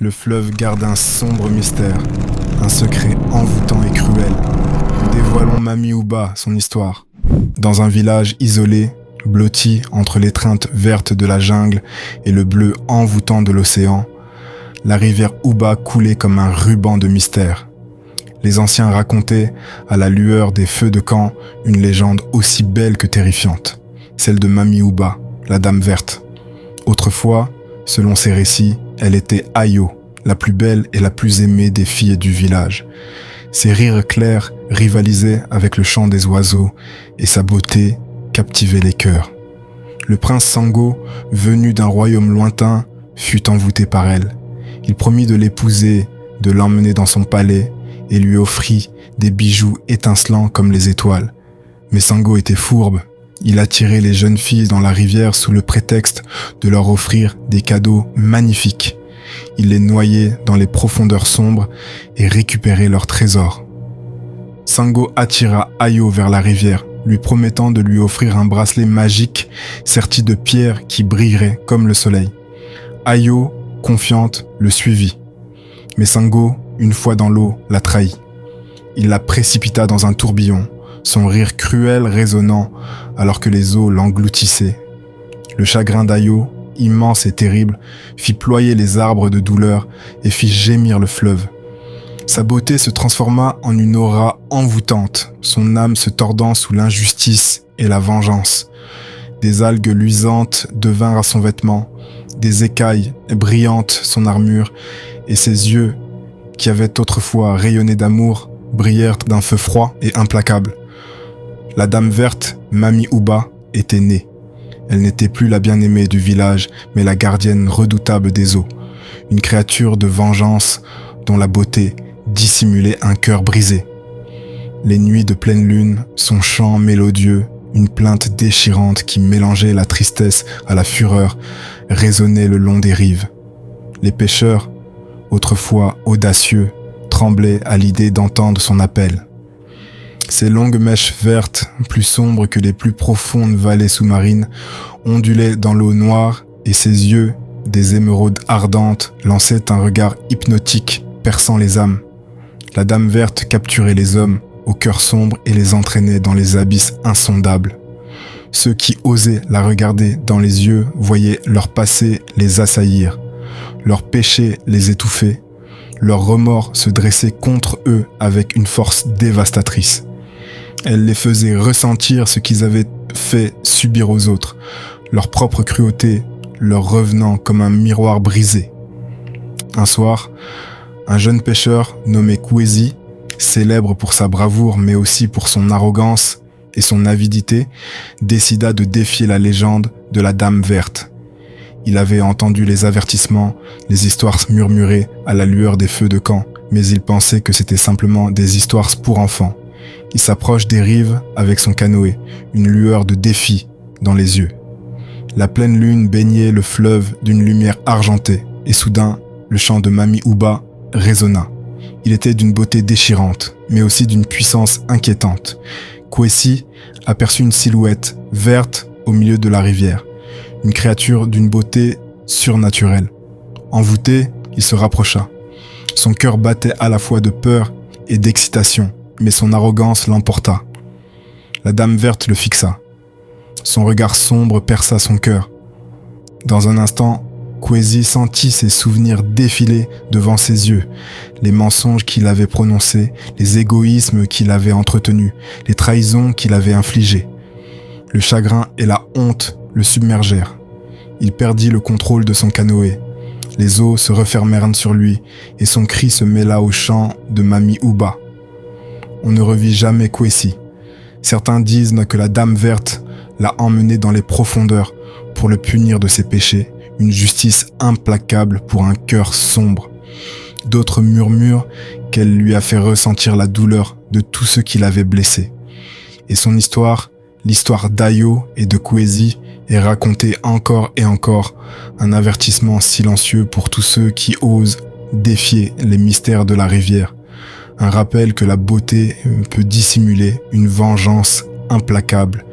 Le fleuve garde un sombre mystère, un secret envoûtant et cruel. Dévoilons Mami Uba, son histoire. Dans un village isolé, blotti entre l'étreinte verte de la jungle et le bleu envoûtant de l'océan, la rivière Uba coulait comme un ruban de mystère. Les anciens racontaient, à la lueur des feux de camp, une légende aussi belle que terrifiante, celle de Mami Uba, la Dame Verte. Autrefois, selon ces récits, elle était Ayo, la plus belle et la plus aimée des filles du village. Ses rires clairs rivalisaient avec le chant des oiseaux et sa beauté captivait les cœurs. Le prince Sango, venu d'un royaume lointain, fut envoûté par elle. Il promit de l'épouser, de l'emmener dans son palais et lui offrit des bijoux étincelants comme les étoiles. Mais Sango était fourbe. Il attirait les jeunes filles dans la rivière sous le prétexte de leur offrir des cadeaux magnifiques. Il les noyait dans les profondeurs sombres et récupérait leurs trésors. Sango attira Ayo vers la rivière, lui promettant de lui offrir un bracelet magique serti de pierres qui brillerait comme le soleil. Ayo, confiante, le suivit. Mais Sango, une fois dans l'eau, la trahit. Il la précipita dans un tourbillon, son rire cruel résonnant alors que les eaux l'engloutissaient. Le chagrin d'Ayo, immense et terrible, fit ployer les arbres de douleur et fit gémir le fleuve. Sa beauté se transforma en une aura envoûtante, son âme se tordant sous l'injustice et la vengeance. Des algues luisantes devinrent à son vêtement, des écailles brillantes son armure, et ses yeux, qui avaient autrefois rayonné d'amour, brillèrent d'un feu froid et implacable. La Dame Verte, Mami Uba, était née. Elle n'était plus la bien-aimée du village, mais la gardienne redoutable des eaux. Une créature de vengeance dont la beauté dissimulait un cœur brisé. Les nuits de pleine lune, son chant mélodieux, une plainte déchirante qui mélangeait la tristesse à la fureur, résonnait le long des rives. Les pêcheurs, autrefois audacieux, tremblaient à l'idée d'entendre son appel. Ses longues mèches vertes, plus sombres que les plus profondes vallées sous-marines, ondulaient dans l'eau noire et ses yeux, des émeraudes ardentes, lançaient un regard hypnotique, perçant les âmes. La Dame Verte capturait les hommes, au cœur sombre et les entraînait dans les abysses insondables. Ceux qui osaient la regarder dans les yeux voyaient leur passé les assaillir, leurs péchés les étouffer, leurs remords se dressaient contre eux avec une force dévastatrice. Elle les faisait ressentir ce qu'ils avaient fait subir aux autres, leur propre cruauté leur revenant comme un miroir brisé. Un soir, un jeune pêcheur nommé Kwesi, célèbre pour sa bravoure mais aussi pour son arrogance et son avidité, décida de défier la légende de la Dame Verte. Il avait entendu les avertissements, les histoires murmurées à la lueur des feux de camp, mais il pensait que c'était simplement des histoires pour enfants. Il s'approche des rives avec son canoë, une lueur de défi dans les yeux. La pleine lune baignait le fleuve d'une lumière argentée, et soudain, le chant de Mami Uba résonna. Il était d'une beauté déchirante, mais aussi d'une puissance inquiétante. Kwesi aperçut une silhouette verte au milieu de la rivière, une créature d'une beauté surnaturelle. Envoûté, il se rapprocha. Son cœur battait à la fois de peur et d'excitation, mais son arrogance l'emporta. La Dame Verte le fixa. Son regard sombre perça son cœur. Dans un instant, Kwesi sentit ses souvenirs défiler devant ses yeux, les mensonges qu'il avait prononcés, les égoïsmes qu'il avait entretenus, les trahisons qu'il avait infligées. Le chagrin et la honte le submergèrent. Il perdit le contrôle de son canoë. Les eaux se refermèrent sur lui et son cri se mêla au chant de Mami Uba. On ne revit jamais Kwesi. Certains disent que la Dame Verte l'a emmené dans les profondeurs pour le punir de ses péchés, une justice implacable pour un cœur sombre. D'autres murmurent qu'elle lui a fait ressentir la douleur de tous ceux qui l'avaient blessé. Et son histoire, l'histoire d'Ayo et de Kwesi, est racontée encore et encore, un avertissement silencieux pour tous ceux qui osent défier les mystères de la rivière. Un rappel que la beauté peut dissimuler une vengeance implacable